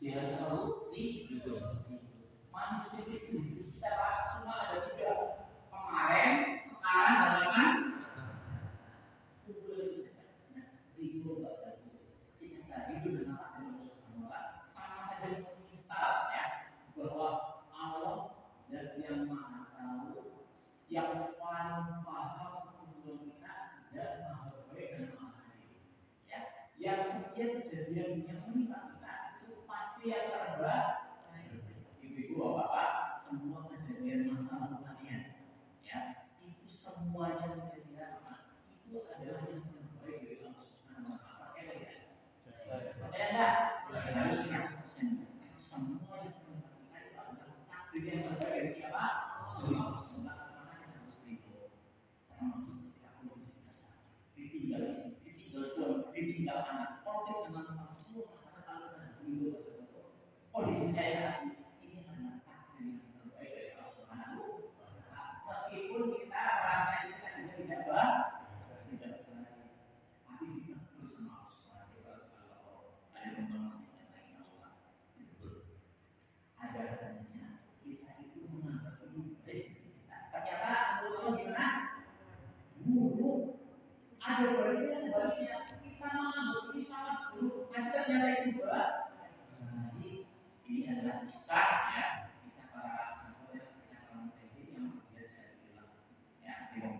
Dia harus selalu tidur. Manusia itu secara cuma ada 3. Kemarin, sekarang, dan akan sama saja menginstal ya bahwa Allah zat yang maha tahu, yang paling paham hubungan kita, zat maha baik dan maha adil. Ya, yang setiap kejadian yang menimpa kita itu pasti yang terbaik. Ibu-ibu, bapak-bapak, semua kejadian masa lalu kalian, ya, itu semuanya kejadian itu adalah yang terbaik dari Allah Subhanahu Wa Taala. Percaya tidak? Percaya enggak? Harus 100%. Semua yang menimpa kita itu adalah takdir yang terbaik dari siapa? Dari Allah Subhanahu Wa Taala. Maka kita harus ridho. Ditinggal anak, konflik dengan orang tua, masalah kalau ridho. Kondisi saya saat ini adalah takdir yang terbaik dari Allah Subhanahu Wa Taala. Meskipun kita merasa kita tidak baik, tapi kita terus sama Allah Subhanahu Wa Taala. Ada informasi yang Allah. Ada katanya kita itu menganggap lebih baik. Ternyata menurut Allah gimana? Buruk. Ada baiknya sebaliknya. Kita menganggap ini sangat buruk. Nanti ternyata itu baik. Ini adalah kisah ya, kisah para sahabat yang punya pengalaman yang bisa dibilang ya, sudah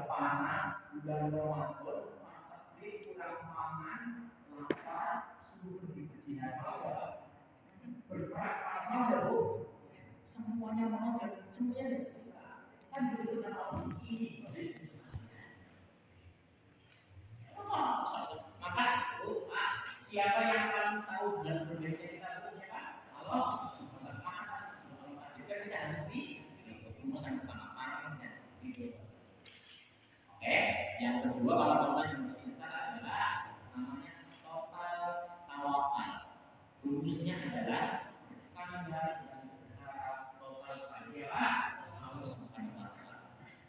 panas bulan Ramadan, tapi kurang makan, lapar, suruh pergi berjihad masa, berperang masa bu, semuanya panas dan semuanya kan begitu sama Allah ini. Maka siapa yang paling tahu dalam berbeda kita itu siapa? Allah. Maka juga kita harus rumusan pertama itu. Oke, yang kedua kalau teman kita adalah namanya total tawakal. Rumusnya adalah bersandar dan berharap total pada siapa? Allah Subhanahu Wa Taala.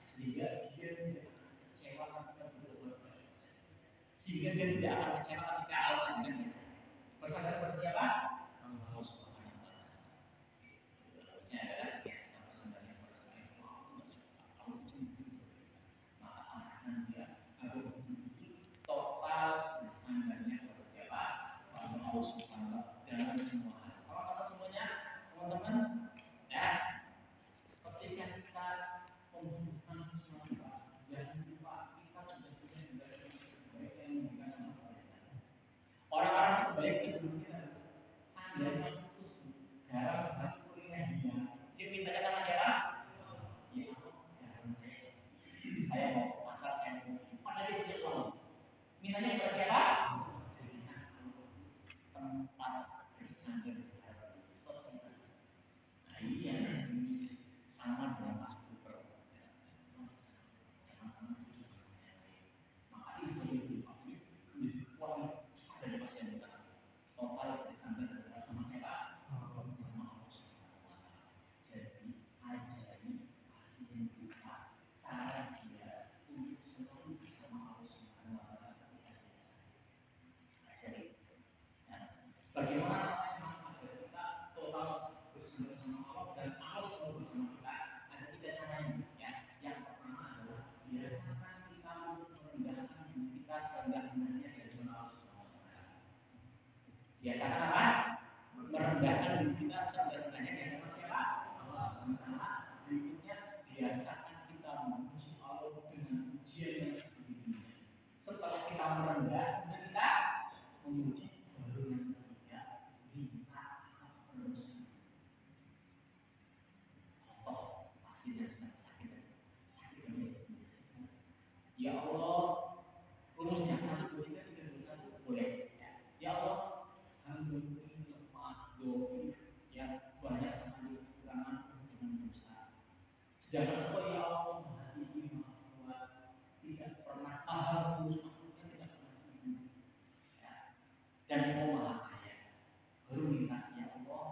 Sehingga dia tidak kecewa ketika berbuat baik. Sehingga dia tidak akan kecewa ketika Allah dengan bersandar pada siapa? Allah Subhanahu Wa Taala. Rumusnya adalah bersandarnya pada siapa? Total bersandarnya pada siapa? Allah Subhanahu Wa Taala dalam semua hal. Kalau semuanya, teman-teman, ya, ketika kita membutuhkan sesuatu, jangan lupa kita sudah punya negara yang baik yang memberikan orang-orang yang baik sebelum kita sandarnya putus dalam hati kuliahnya. Dia mintanya sama siapa? Ya, saya mau pasar, saya mau mana dia punya uang. Mintanya kepada siapa? Tempat bersandar. Nah ini yang sama dengan Mas Cooper. Maka itu lebih kuat dari pasien kita. Total bersandar sama siapa? Sama Allah. Jadi ajari pasien kita cara dia untuk selalu bersama Allah Subhanahu Wa Taala. Ajari. Bagaimana caranya agar kita total bersama Allah dan Allah selalu bersama kita? Ada 3 caranya ya. Yang pertama adalah biasakan kita merendahkan diri kita serendah-rendahnya di hadapan Allah Subhanahu Wa Taala. Biasakan apa? Merendahkan diri kita serendah-rendahnya di hadapan siapa? Allah Subhanahu Wa Taala. Berikutnya biasakan kita memuji Allah dengan pujian yang seperti ini. Setelah kita merendah, kita memuji baru yang ketiga minta terus. Contoh, pasti dia sakit. Ya Allah, rumusnya 1, 2, 3, 3, 2, 1 boleh. Ya Allah, hamba ini lemah, doa, ya banyak sekali kekurangan dengan dosa. Sedangkan Engkau ya Allah Maha Tinggi, Maha Kuat, tidak pernah Maha Kudus, makhluknya tidak pernah hidup. Ya. Dan Engkau Maha Kaya. Baru minta ya Allah,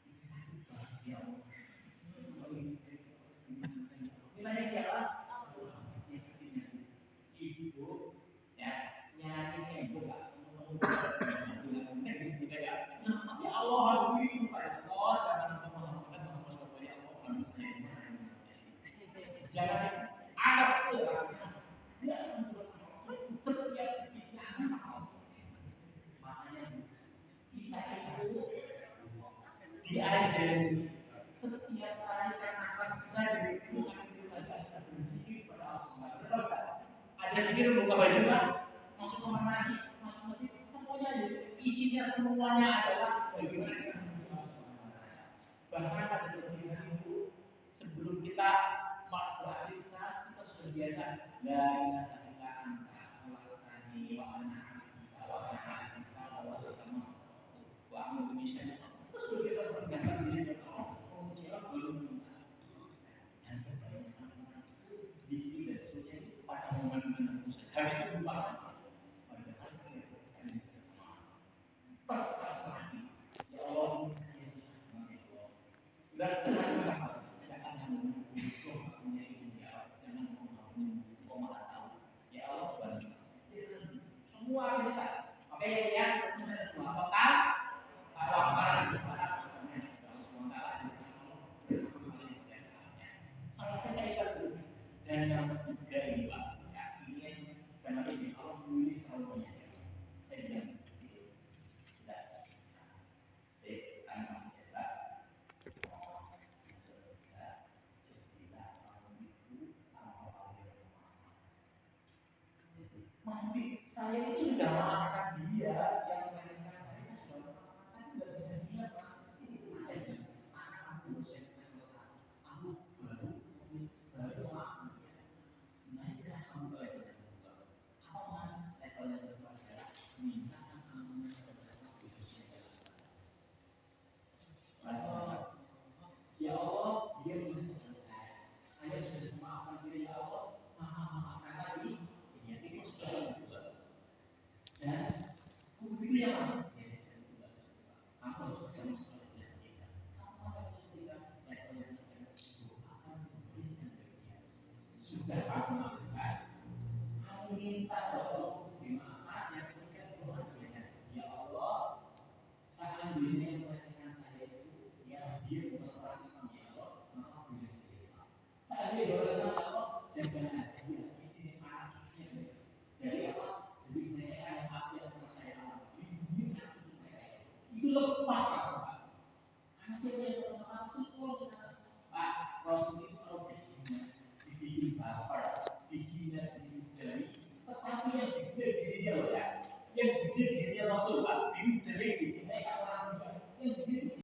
ini sakit banget ya Allah. Nilainya siapa? Ibu, ya, nyari sembok, juga masuk kemana lagi, masuk masjid, semuanya isinya semuanya adalah bagaimana kita bersama sama. Bahkan pada hari itu sebelum kita melakukan kita sudah biasa la ilaha illa anta khalaqtani wa ana abduka wa ana abduka wa ana wa a'udzu bika min syarri. Terus kita berkata diri kepada Allah, oh siapa belum yang terbaik diri dan sebagainya pada momen-momen khusus. Habis itu lupa pada hari ini pas lagi ya Allah dan jangan jangan yang itu punya ini ya jangan mau tahu ya Allah bantu semua kita oke ya misalnya dua total tawakal kepada dan yang ketiga ini Pak ya ini karena ini Allah tulis semuanya saya bilang itu tidak karena Mas, saya itu sudah memaafkan dia.